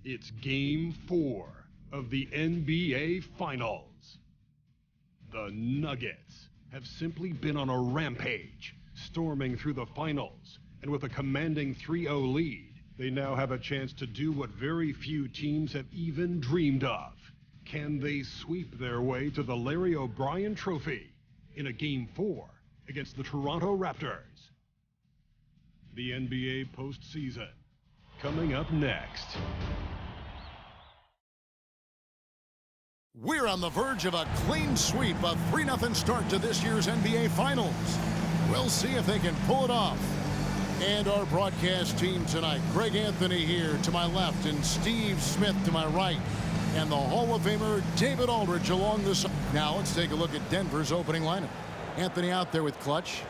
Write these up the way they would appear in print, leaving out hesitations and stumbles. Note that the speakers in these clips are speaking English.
It's Game 4 of the NBA Finals. The Nuggets have simply been on a rampage, storming through the finals, and with a commanding 3-0 lead, they now have a chance to do what very few teams have even dreamed of. Can they sweep their way to the Larry O'Brien Trophy in a Game 4 against the Toronto Raptors? The NBA postseason, coming up next. We're on the verge of a clean sweep, a 3-0 start to this year's NBA Finals. We'll see if they can pull it off. And our broadcast team tonight, Greg Anthony here to my left and Steve Smith to my right. And the Hall of Famer David Aldridge along the side. Now let's take a look at Denver's opening lineup. Anthony out there with Clutch.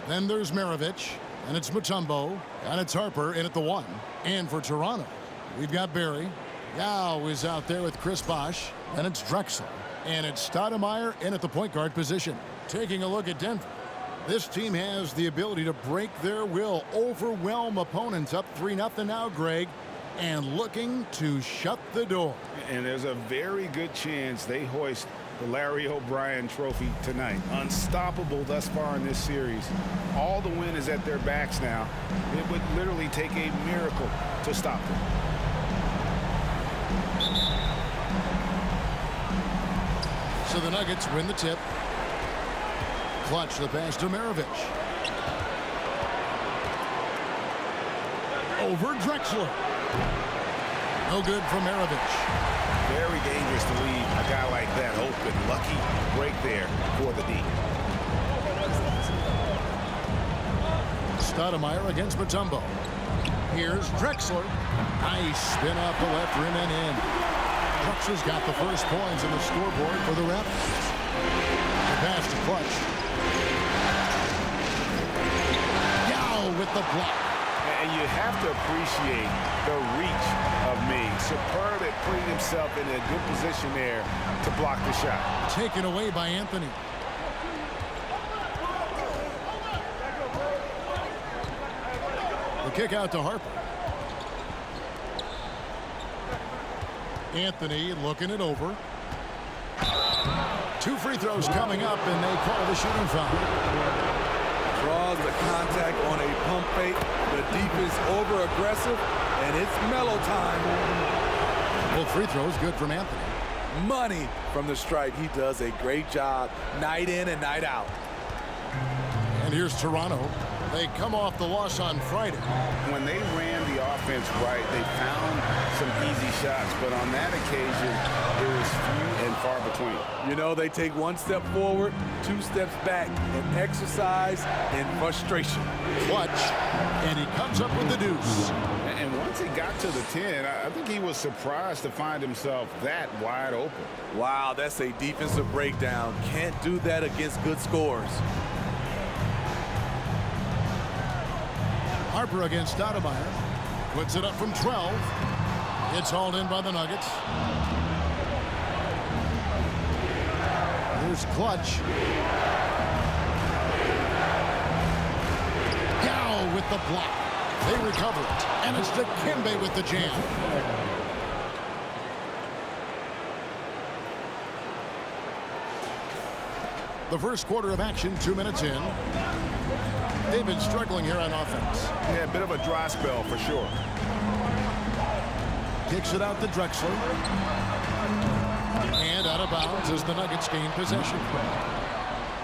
Then there's Maravich. And it's Mutombo. And it's Harper in at the 1. And for Toronto, we've got Barry. Yao is out there with Chris Bosh. And it's Drexler. And it's Stoudemire in at the point guard position. Taking a look at Denver. This team has the ability to break their will, overwhelm opponents up 3-0 now, Greg, and looking to shut the door. And there's a very good chance they hoist the Larry O'Brien Trophy tonight. Unstoppable thus far in this series. All the wind is at their backs now. It would literally take a miracle to stop them. So the Nuggets win the tip. Clutch the pass to Maravich. Over Drexler. No good for Maravich. Very dangerous to leave a guy like that open. Lucky break there for the D. Stoudemire against Mutombo. Here's Drexler. Nice spin off the left rim and in. Drexler's got the first points on the scoreboard for the Raptors. The pass to Clutch. Yao with the block. And you have to appreciate the reach of Ming. Superb at putting himself in a good position there to block the shot. Taken away by Anthony. The kick out to Harper. Anthony looking it over. 2 free throws coming up, and they call the shooting foul. Draws the contact on a pump fake. The defense over-aggressive, and it's mellow time. Both free throws good from Anthony. Money from the stripe. He does a great job night in and night out. And here's Toronto. They come off the loss on Friday. When they ran the offense right, they found some easy shots, but on that occasion, it was few and far between. You know, they take 1 step forward, 2 steps back in exercise and frustration. Clutch, and he comes up with the deuce. And once he got to the 10, I think he was surprised to find himself that wide open. Wow, that's a defensive breakdown. Can't do that against good scores. Harper against Stoudemire. Puts it up from 12. It's hauled in by the Nuggets. Here's Clutch. Yao with the block. They recover it. And it's Dikembe with the jam. The first quarter of action, 2 minutes in. They've been struggling here on offense. Yeah, a bit of a dry spell for sure. Kicks it out to Drexler. And out of bounds as the Nuggets gain possession.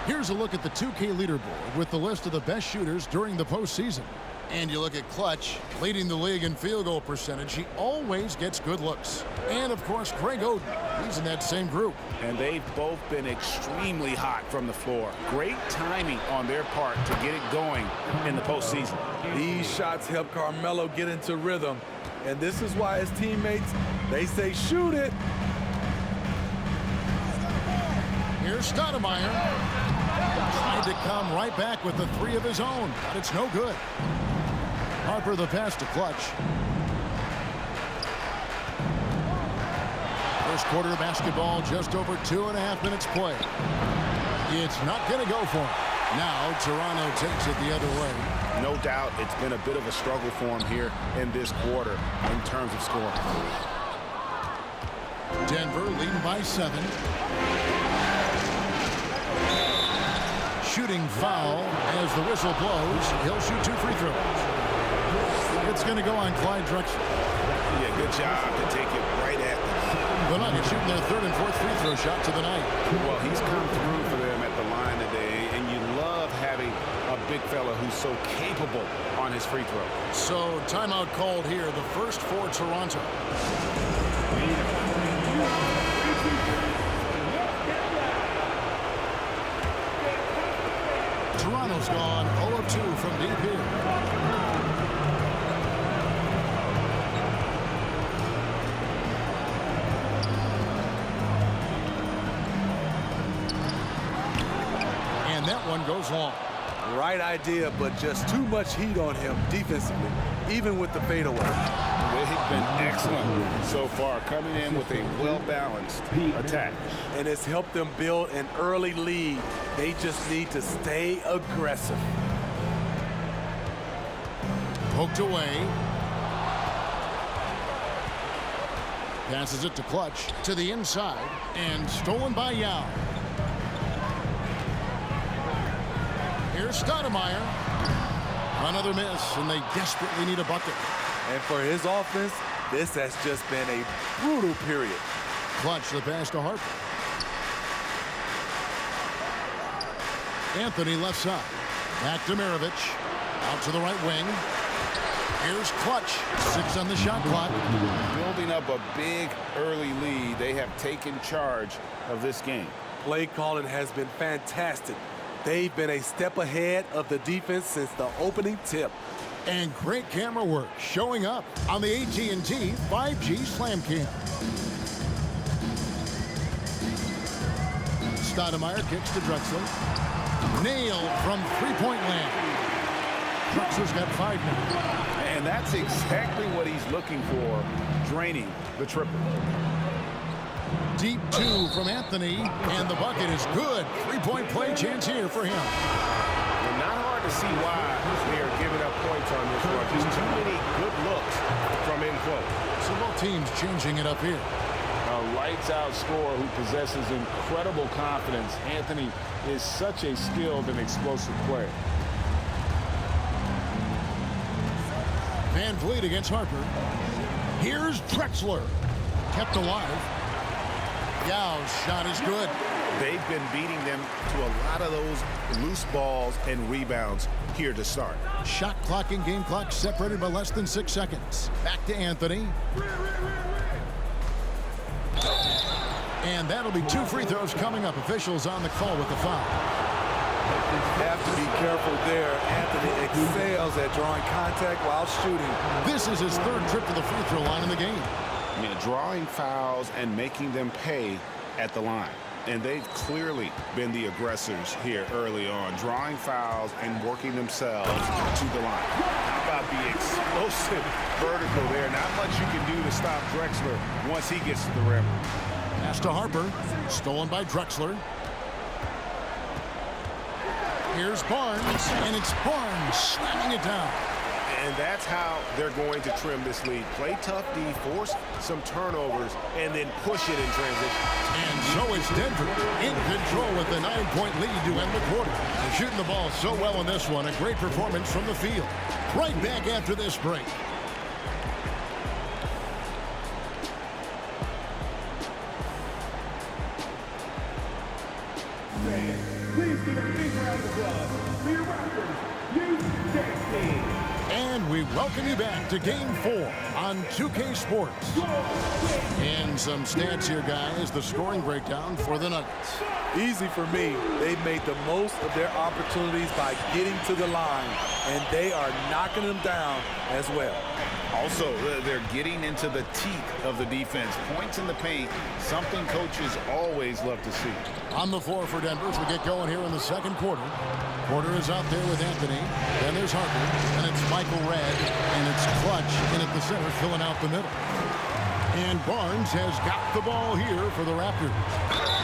Here's a look at the 2K leaderboard with the list of the best shooters during the postseason. And you look at Clutch, leading the league in field goal percentage. He always gets good looks. And, of course, Greg Oden. He's in that same group. And they've both been extremely hot from the floor. Great timing on their part to get it going in the postseason. These shots help Carmelo get into rhythm. And this is why his teammates, they say, shoot it. Here's Stoudemire. Tried to come right back with the 3 of his own, but it's no good. Harper the pass to Clutch. First quarter of basketball, just over 2.5 minutes played. It's not going to go for him. Now Toronto takes it the other way. No doubt it's been a bit of a struggle for him here in this quarter in terms of scoring. Denver leading by 7. Shooting foul as the whistle blows. He'll shoot 2 free throws. It's going to go on Clyde Drexler. Yeah, good job to take it right at them. The Nuggets shooting their 3rd and 4th free throw shots of the night. Well, he's come through for them at the line today, and you love having a big fella who's so capable on his free throw. So timeout called here, the first for Toronto. Toronto's gone 0 of 2 from deep here. And that one goes long. Right idea, but just too much heat on him defensively, even with the fadeaway. They've been excellent so far, coming in with a well-balanced attack. And it's helped them build an early lead. They just need to stay aggressive. Poked away. Passes it to Clutch to the inside and stolen by Yao. Here's Stoudemire. Another miss, and they desperately need a bucket. And for his offense, this has just been a brutal period. Clutch the pass to Harper. Anthony left side. Back to Mirovic. Out to the right wing. Here's Clutch. 6 on the shot clock. Building up a big early lead, they have taken charge of this game. Play calling has been fantastic. They've been a step ahead of the defense since the opening tip. And great camera work showing up on the AT&T 5G Slam Cam. Stoudemire kicks to Drexler. Nailed from three-point land. Drexler's got 5 now. And that's exactly what he's looking for, draining the triple. Deep 2 from Anthony, and the bucket is good. 3-point play chance here for him. Well, not hard to see why they are giving up points on this one. Just too many good looks from in close. So both teams changing it up here. A lights-out scorer who possesses incredible confidence. Anthony is such a skilled and explosive player. Van Vliet against Harper. Here's Drexler. Kept alive. Yao's shot is good. They've been beating them to a lot of those loose balls and rebounds here to start. Shot clock and game clock separated by less than 6 seconds. Back to Anthony. And that'll be 2 free throws coming up. Officials on the call with the foul. Have to be careful there. Anthony excels at drawing contact while shooting. This is his 3rd trip to the free throw line in the game. I mean, drawing fouls and making them pay at the line. And they've clearly been the aggressors here early on, drawing fouls and working themselves to the line. How about the explosive vertical there? Not much you can do to stop Drexler once he gets to the rim. Pass to Harper. Stolen by Drexler. Here's Barnes, and it's Barnes slamming it down. And that's how they're going to trim this lead. Play tough D, force some turnovers, and then push it in transition. And so is Denver in control with the 9-point lead to end the quarter. They're shooting the ball so well in this one. A great performance from the field. Right back after this break. Please give a big round of applause for your Raptors youth team. And we welcome you back to Game 4 on 2K Sports. And some stats here, guys. The scoring breakdown for the Nuggets. Easy for me. They've made the most of their opportunities by getting to the line, and they are knocking them down as well. Also, they're getting into the teeth of the defense. Points in the paint, something coaches always love to see. On the floor for Denver as we get going here in the second quarter. Porter is out there with Anthony. Then there's Harper. And it's Michael Redd. And it's Clutch in at the center, filling out the middle. And Barnes has got the ball here for the Raptors.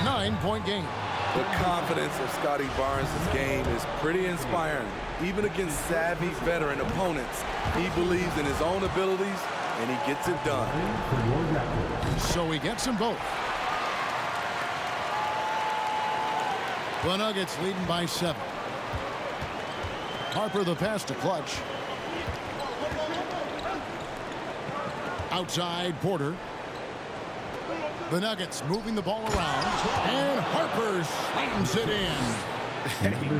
9-point game. The confidence of Scotty Barnes' game is pretty inspiring. Even against savvy veteran opponents, he believes in his own abilities and he gets it done. So he gets them both. The Nuggets leading by 7. Harper the pass to Clutch. Outside Porter. The Nuggets moving the ball around. And Harper slams it in.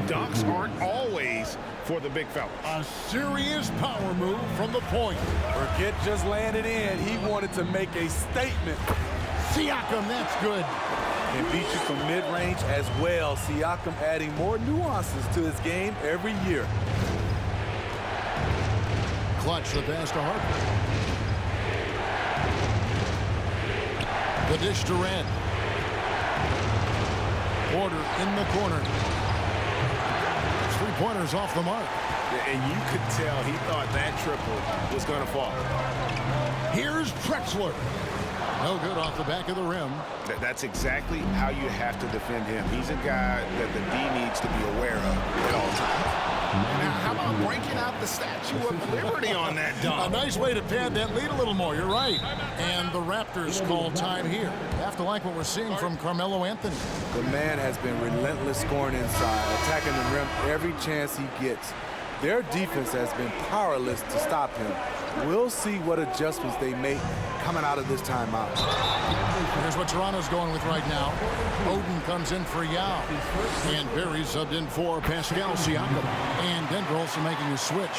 Dunks aren't always for the big fella. A serious power move from the point. Forget just laying it in. He wanted to make a statement. Siakam, that's good. And beat you from mid-range as well. Siakam adding more nuances to his game every year. Clutch the pass to Harper. The dish to Red. Porter in the corner. 3-pointers off the mark. And you could tell he thought that triple was going to fall. Here's Drexler. No good off the back of the rim. That's exactly how you have to defend him. He's a guy that the D needs to be aware of at all times. Now, how about breaking out the Statue of Liberty on that dunk? A nice way to pad that lead a little more. You're right. And the Raptors call time here. Have to like what we're seeing from Carmelo Anthony. The man has been relentless scoring inside, attacking the rim every chance he gets. Their defense has been powerless to stop him. We'll see what adjustments they make coming out of this timeout. Here's what Toronto's going with right now. Oden comes in for Yao. And Barry subbed in for Pascal Siakam. And Denver also making a switch.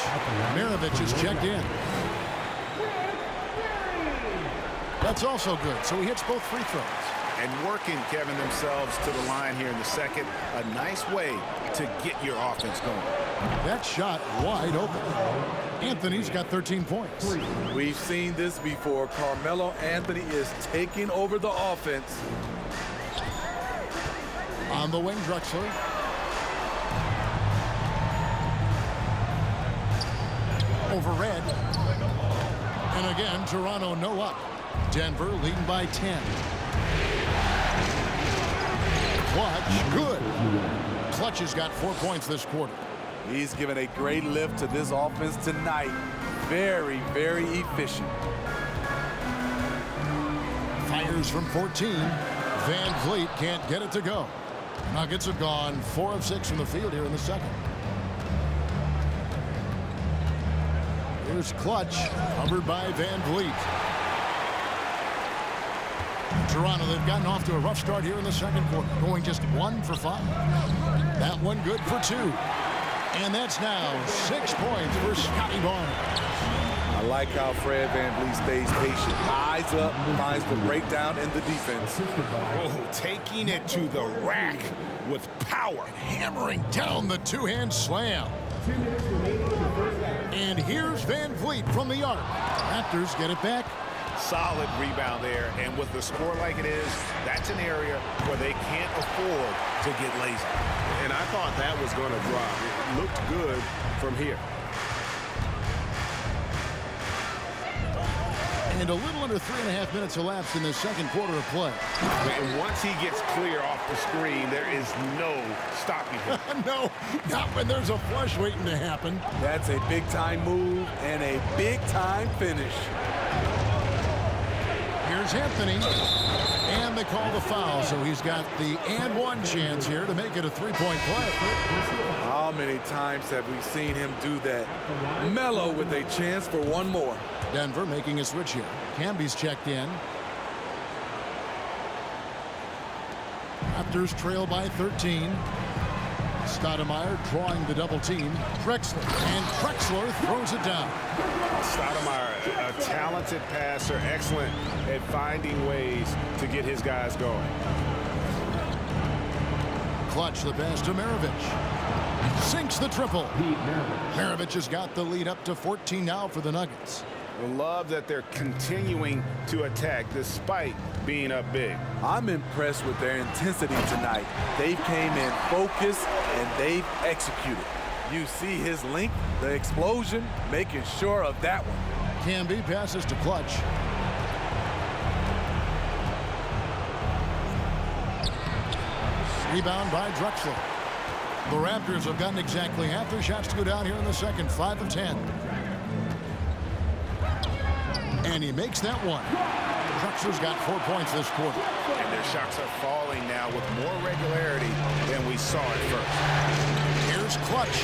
Maravich is checked in. That's also good. So he hits both free throws. And working, Kevin, themselves to the line here in the second. A nice way to get your offense going. That shot wide open. Anthony's got 13 points. We've seen this before. Carmelo Anthony is taking over the offense. On the wing, Drexler. Over Red. And again, Toronto no up. Denver leading by 10. Clutch, good. Clutch has got 4 points this quarter. He's given a great lift to this offense tonight. Very, very efficient. Fires from 14. Van Vliet can't get it to go. Nuggets have gone 4 of 6 from the field here in the second. Here's Clutch, covered by Van Vliet. Toronto, they've gotten off to a rough start here in the second quarter, going just 1 for 5. That one good for 2. And that's now 6 points for Scotty Barnes. I like how Fred VanVleet stays patient. Eyes up, finds the breakdown in the defense. Oh, taking it to the rack with power. Hammering down the two-hand slam. And here's Van Vliet from the arc. Raptors get it back. Solid rebound there, and with the score like it is, that's an area where they can't afford to get lazy. And I thought that was going to drop. It looked good from here. And a little under 3.5 minutes elapsed in the second quarter of play. And once he gets clear off the screen, there is no stopping him. No, not when there's a flush waiting to happen. That's a big-time move and a big-time finish. Here's Anthony, and they call the foul, so he's got the and one chance here to make it a 3-point play. How many times have we seen him do that? Melo with a chance for one more. Denver making a switch here. Camby's checked in. Raptors trail by 13. Stoudemire drawing the double team. Drexler, and Drexler throws it down. Stoudemire, a talented passer, excellent at finding ways to get his guys going. Clutch the pass to Maravich. Sinks the triple. Maravich has got the lead up to 14 now for the Nuggets. I love that they're continuing to attack despite being up big. I'm impressed with their intensity tonight. They came in focused and they've executed. You see his length, the explosion, making sure of that one. Camby passes to Clutch. Rebound by Drexler. The Raptors have gotten exactly half their shots to go down here in the second, 5 of 10. And he makes that one. Drexler's got 4 points this quarter. And their shots are falling now with more regularity than we saw at first. Here's Clutch.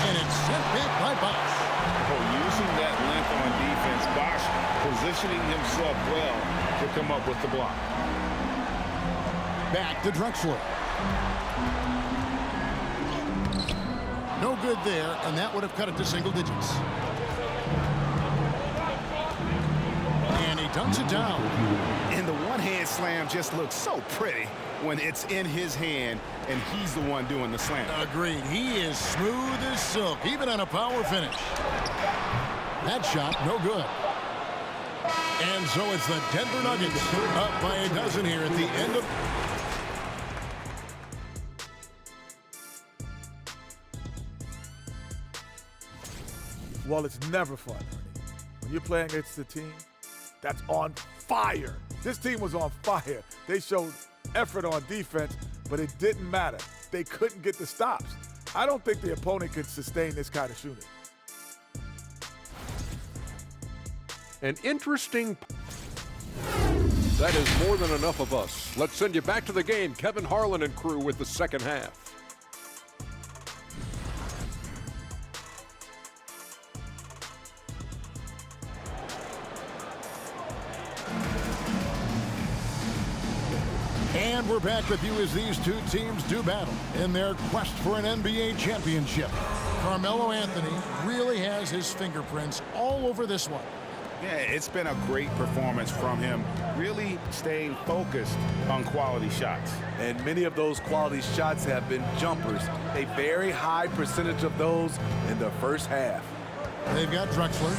And it's sent back by Bosch. Oh, using that length on defense, Bosch positioning himself well to come up with the block. Back to Drexler. No good there, and that would have cut it to single digits. And he dunks it down. And the one-hand slam just looks so pretty when it's in his hand and he's the one doing the slam. Agreed. He is smooth as silk, even on a power finish. That shot, no good. And so it's the Denver Nuggets up by a dozen here at the end of... Well, it's never fun, Ernie. When you're playing against a team that's on fire. This team was on fire. They showed effort on defense, but it didn't matter. They couldn't get the stops. I don't think the opponent could sustain this kind of shooting. An interesting... That is more than enough of us. Let's send you back to the game. Kevin Harlan and crew with the second half. And we're back with you as these two teams do battle in their quest for an NBA championship. Carmelo Anthony really has his fingerprints all over this one. Yeah, it's been a great performance from him, really staying focused on quality shots. And many of those quality shots have been jumpers. A very high percentage of those in the first half. They've got Drexler.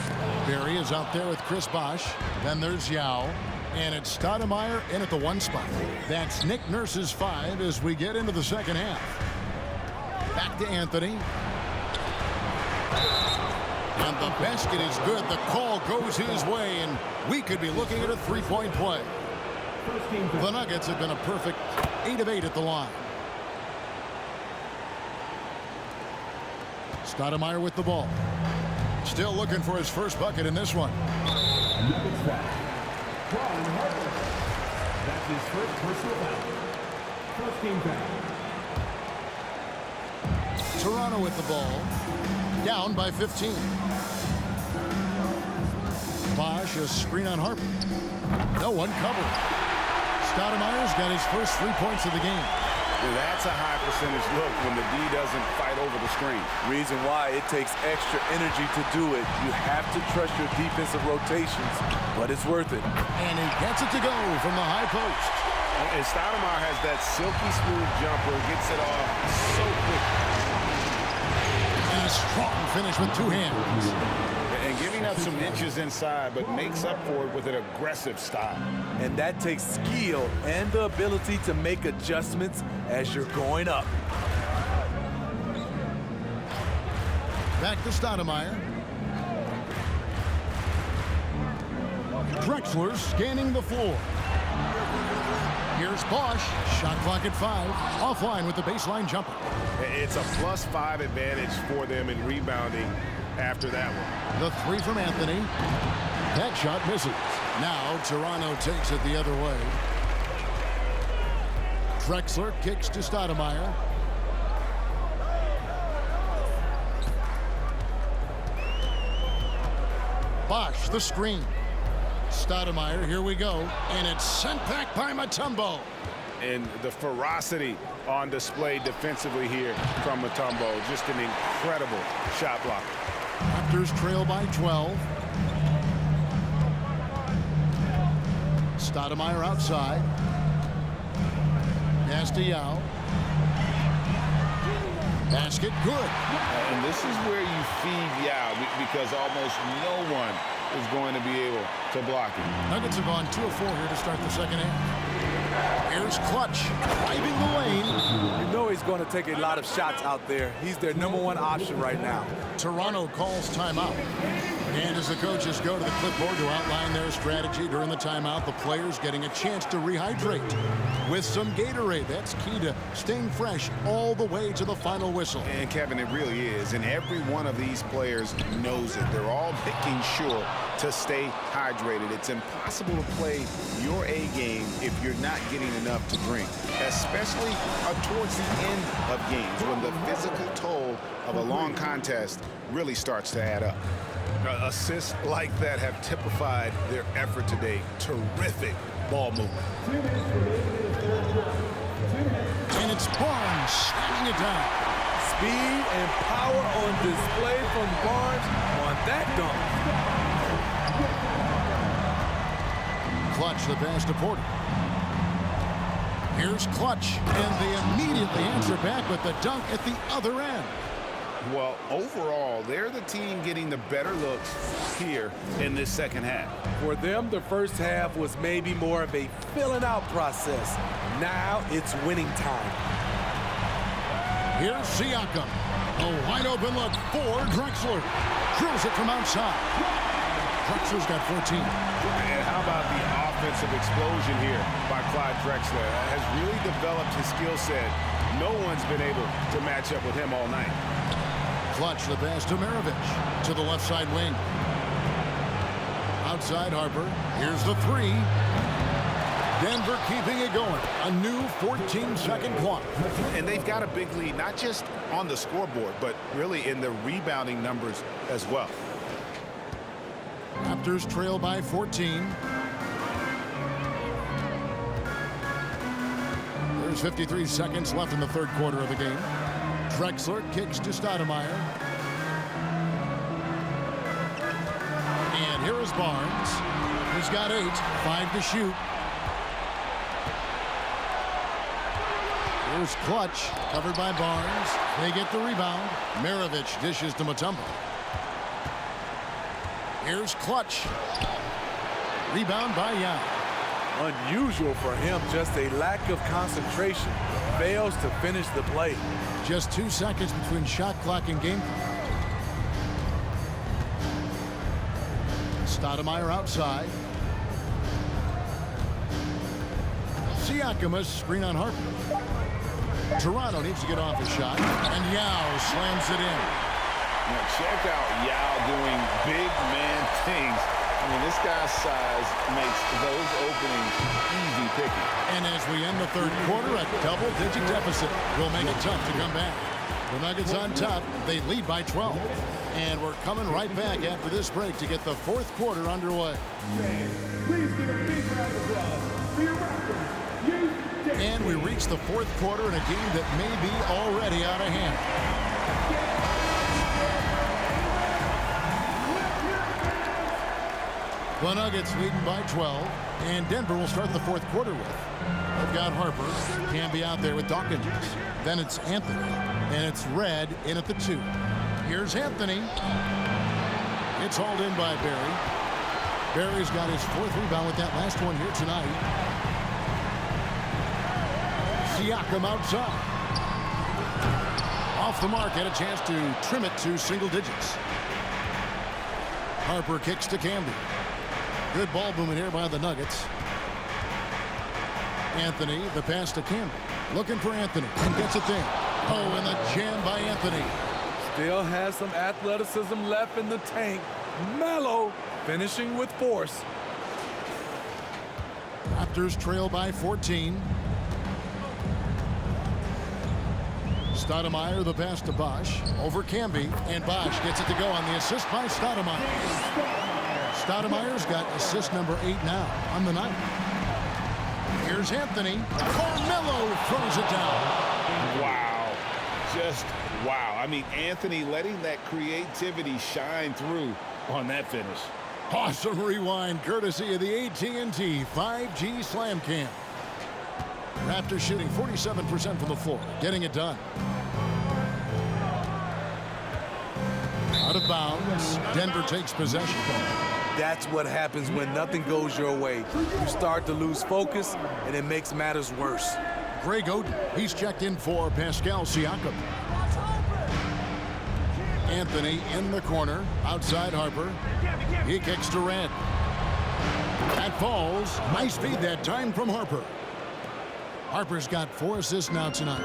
Barry is out there with Chris Bosch. Then there's Yao. And it's Stoudemire in at the 1 spot. That's Nick Nurse's 5 as we get into the second half. Back to Anthony. And the basket is good. The call goes his way, and we could be looking at a 3-point play. The Nuggets have been a perfect 8 of 8 at the line. Stoudemire with the ball. Still looking for his first bucket in this one. That's his first personal foul. First team foul. Toronto with the ball. Down by 15. Bosch, a screen on Harper. No one covered. Stoudemire's got his first 3 points of the game. Well, that's a high percentage look when the D doesn't fight over the screen. Reason why it takes extra energy to do it. You have to trust your defensive rotations, but it's worth it. And he gets it to go from the high post. And Stoudemire has that silky smooth jumper, gets it off so quick. And a strong finish with 2 hands. And giving up some inches inside, but makes up for it with an aggressive style. And that takes skill and the ability to make adjustments as you're going up. Back to Stoudemire. Drexler scanning the floor. Here's Bosch. Shot clock at 5. Offline with the baseline jumper. It's a +5 advantage for them in rebounding after that one. The 3 from Anthony. That shot misses. Now Toronto takes it the other way. Drexler kicks to Stoudemire. Bosch, the screen. Stoudemire, here we go. And it's sent back by Mutombo. And the ferocity on display defensively here from Mutombo. Just an incredible shot blocker. Raptors trail by 12. Stoudemire outside. Pass to Yao. Basket good. And this is where you feed Yao because almost no one is going to be able to block him. Nuggets have gone 2 of 4 here to start the second half. Here's Clutch driving the lane. You know he's going to take a lot of shots out there. He's their #1 option right now. Toronto calls timeout. And as the coaches go to the clipboard to outline their strategy during the timeout, the players getting a chance to rehydrate with some Gatorade. That's key to staying fresh all the way to the final whistle. And Kevin, it really is. And every one of these players knows it. They're all making sure to stay hydrated. It's impossible to play your A game if you're not getting enough to drink, especially towards the end of games when the physical toll of a long contest really starts to add up. Assists like that have typified their effort today. Terrific ball movement. And it's Barnes slamming it down. Speed and power on display from Barnes on that dunk. Clutch the pass to Porter. Here's Clutch, and they immediately answer back with the dunk at the other end. Well, overall, they're the team getting the better looks here in this second half. For them, the first half was maybe more of a filling out process. Now it's winning time. Here's Siakam. A wide open look for Drexler. Drills it from outside. Drexler's got 14. And how about the offensive explosion here by Clyde Drexler? Has really developed his skill set. No one's been able to match up with him all night. Clutch the pass to Maravich to the left side wing. Outside Harper. Here's the three. Denver keeping it going. A new 14-second clock. And they've got a big lead, not just on the scoreboard, but really in the rebounding numbers as well. Raptors trail by 14. There's 53 seconds left in the third quarter of the game. Drexler kicks to Stoudemire. And here is Barnes. He's got 8, 5 to shoot. Here's Clutch, covered by Barnes. They get the rebound. Maravich dishes to Mutombo. Here's Clutch. Rebound by Yao. Unusual for him, just a lack of concentration. Fails to finish the play. Just 2 seconds between shot clock and game clock. Stoudemire outside. Siakam, screen on Harper. Toronto needs to get off his shot, and Yao slams it in. Now check out Yao doing big man things. I mean, this guy's size makes those openings easy picking. And as we end the third quarter, a double-digit deficit will make it tough to come back. The Nuggets on top. They lead by 12. And we're coming right back after this break to get the fourth quarter underway. Please give a big round of applause for your Raptors. And we reach the fourth quarter in a game that may be already out of hand. The Nuggets leading by 12, and Denver will start the fourth quarter with. They've got Harper, can be out there with Dawkins. Then it's Anthony, and it's Red in at the 2. Here's Anthony. It's hauled in by Barry. Barry's got his 4th rebound with that last one here tonight. Siakam outside. Off the mark, had a chance to trim it to single digits. Harper kicks to Camby. Good ball movement here by the Nuggets. Anthony, the pass to Camby. Looking for Anthony, and gets it there. Oh, and the jam by Anthony. Still has some athleticism left in the tank. Melo finishing with force. Raptors trail by 14. Stoudemire, the pass to Bosch. Over Camby, and Bosch gets it to go on the assist by Stoudemire. Stoudemire's got assist number 8 now on the night. Here's Anthony. Carmelo throws it down. Wow. Just wow. I mean, Anthony letting that creativity shine through on that finish. Awesome rewind courtesy of the AT&T 5G Slam Cam. Raptors shooting 47% from the floor, getting it done. Out of bounds. Denver takes possession. That's what happens when nothing goes your way. You start to lose focus, and it makes matters worse. Greg Oden, he's checked in for Pascal Siakam. Anthony in the corner, outside Harper. He kicks to Red. That falls. Nice feed that time from Harper. Harper's got 4 assists now tonight.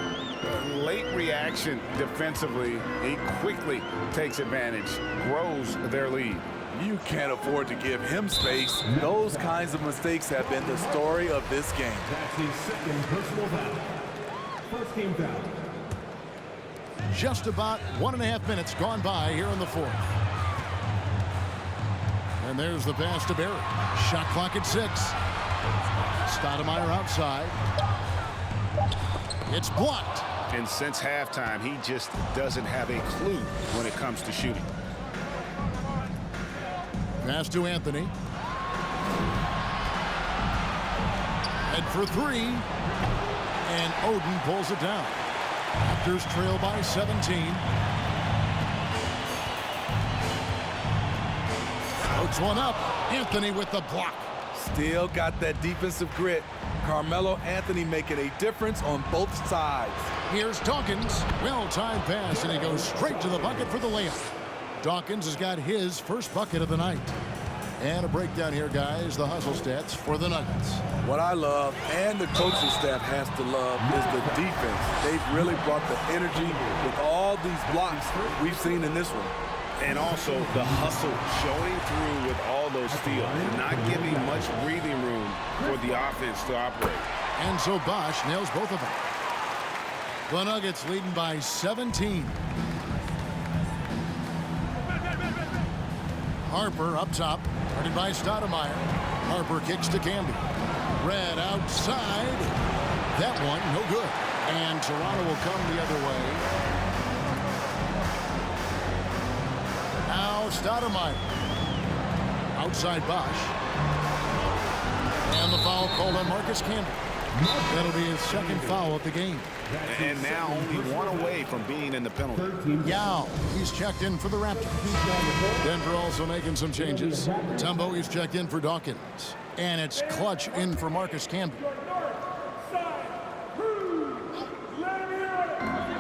Late reaction defensively. He quickly takes advantage, grows their lead. You can't afford to give him space. Those kinds of mistakes have been the story of this game. That's his second personal foul. First team foul. Just about 1.5 minutes gone by here in the fourth. And there's the pass to Barrett. Shot clock at 6. Stoudemire outside. It's blocked. And since halftime, he just doesn't have a clue when it comes to shooting. Pass to Anthony. Head for 3. And Oden pulls it down. Raptors trail by 17. Puts one up. Anthony with the block. Still got that defensive grit. Carmelo Anthony making a difference on both sides. Here's Dawkins. Well-timed pass, and he goes straight to the bucket for the layup. Dawkins has got his first bucket of the night. And a breakdown here, guys. The hustle stats for the Nuggets. What I love, and the coaching staff has to love, is the defense. They've really brought the energy with all these blocks we've seen in this one. And also the hustle showing through with all those steals, not giving much breathing room for the offense to operate. And so Bosh nails both of them. The Nuggets leading by 17. Harper up top, guarded by Stoudemire. Harper kicks to Camby. Red outside. That one, no good. And Toronto will come the other way. Now Stoudemire. Outside Bosh. And the foul called on Marcus Camby. That'll be his second foul of the game. And now only one away from being in the penalty. Yao, he's checked in for the Raptors. Denver also making some changes. Mutombo, he's checked in for Dawkins. And it's Clutch in for Marcus Camby.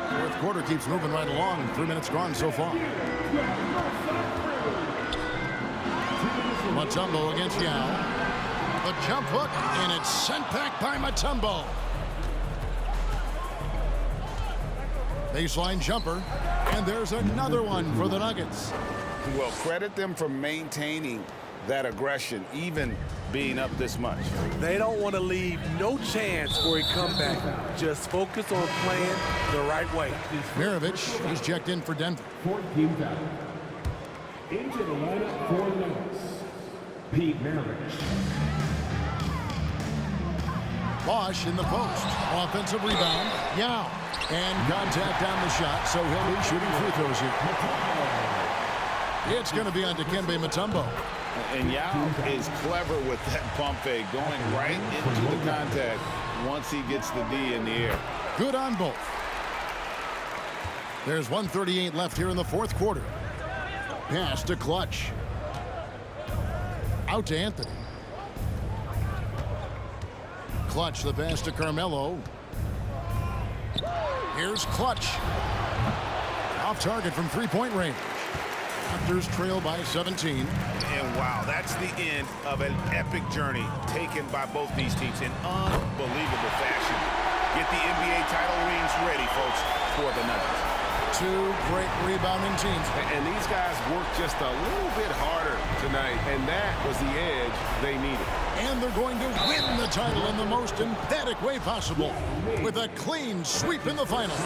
Fourth quarter keeps moving right along. 3 minutes gone so far. Mutombo against Yao. The jump hook, and it's sent back by Mutombo. Baseline jumper, and there's another one for the Nuggets. Well, credit them for maintaining that aggression, even being up this much. They don't want to leave no chance for a comeback. Just focus on playing the right way. Mirovic, he's checked in for Denver. 14 foul. Into the lineup for the Nuggets, Pete Maravich. Bosh in the post. Offensive rebound. Yao. And contact on the shot, so he'll be shooting free throws here. It's going to be on Dikembe Mutombo. And Yao is clever with that pump fake, going right into the contact once he gets the D in the air. Good on both. There's 1:38 left here in the fourth quarter. Pass to Clutch. Out to Anthony. Clutch, the pass to Carmelo. Here's Clutch. Off target from three-point range. Raptors trail by 17. And wow, that's the end of an epic journey taken by both these teams in unbelievable fashion. Get the NBA title rings ready, folks, for the Nuggets. Two great rebounding teams. And these guys worked just a little bit harder tonight, and that was the edge they needed. And they're going to win the title in the most emphatic way possible with a clean sweep in the finals.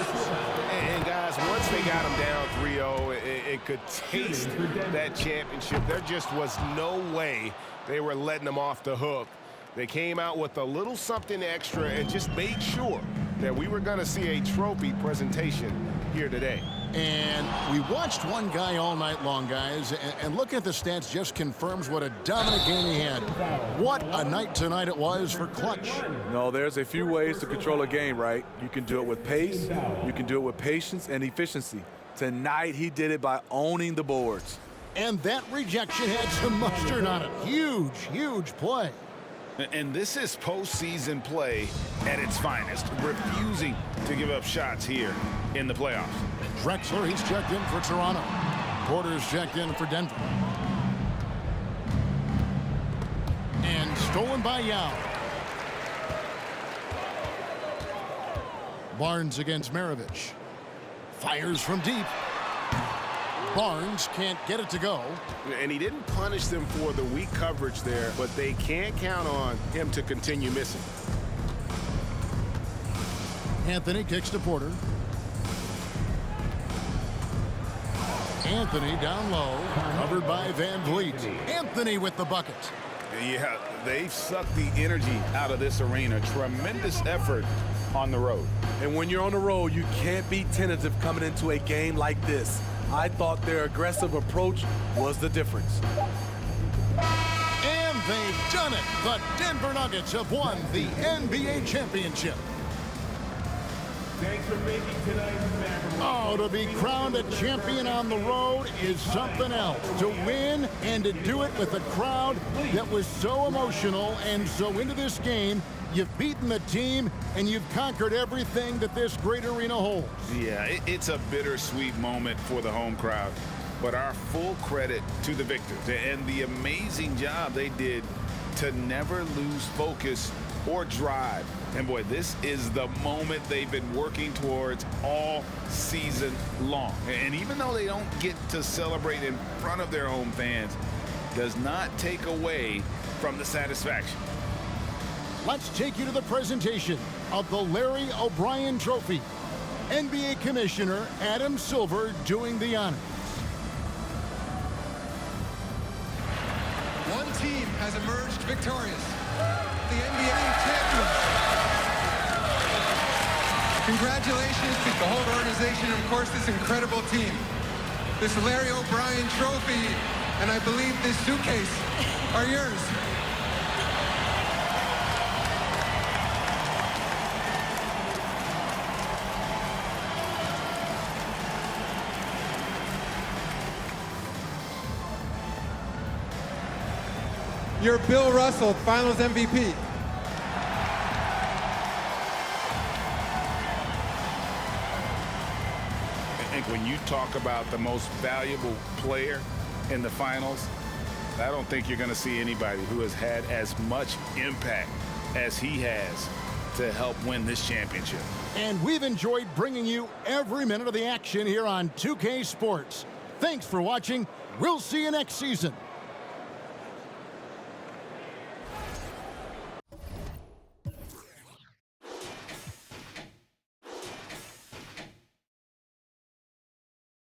And guys, once they got them down 3-0, it could taste that championship. There just was no way they were letting them off the hook. They came out with a little something extra and just made sure that we were going to see a trophy presentation here today. And we watched one guy all night long, guys, and looking at the stats just confirms what a dominant game he had. What a night tonight it was for Clutch. No, there's a few ways to control a game, right? You can do it with pace, you can do it with patience and efficiency. Tonight, he did it by owning the boards. And that rejection had some mustard on it. Huge, huge play. And this is postseason play at its finest, refusing to give up shots here in the playoffs. Drexler, he's checked in for Toronto. Porter's checked in for Denver. And stolen by Yao. Barnes against Maravich. Fires from deep. Barnes can't get it to go. And he didn't punish them for the weak coverage there, but they can't count on him to continue missing. Anthony kicks to Porter. Anthony down low, covered by Van Vliet. Anthony with the bucket. Yeah, they've sucked the energy out of this arena. Tremendous effort on the road. And when you're on the road, you can't be tentative coming into a game like this. I thought their aggressive approach was the difference. And they've done it. The Denver Nuggets have won the NBA championship. Thanks for making tonight's match. Oh, to be crowned a champion on the road is something else. To win and to do it with a crowd that was so emotional and so into this game. You've beaten the team, and you've conquered everything that this great arena holds. Yeah, it's a bittersweet moment for the home crowd, but our full credit to the victors and the amazing job they did to never lose focus or drive. And boy, this is the moment they've been working towards all season long. And even though they don't get to celebrate in front of their home fans, does not take away from the satisfaction. Let's take you to the presentation of the Larry O'Brien Trophy. NBA Commissioner Adam Silver doing the honors. One team has emerged victorious. The NBA champions. Congratulations to the whole organization and, of course, this incredible team. This Larry O'Brien Trophy, and I believe this suitcase are yours. You're Bill Russell, Finals MVP. I think when you talk about the most valuable player in the finals, I don't think you're going to see anybody who has had as much impact as he has to help win this championship. And we've enjoyed bringing you every minute of the action here on 2K Sports. Thanks for watching. We'll see you next season.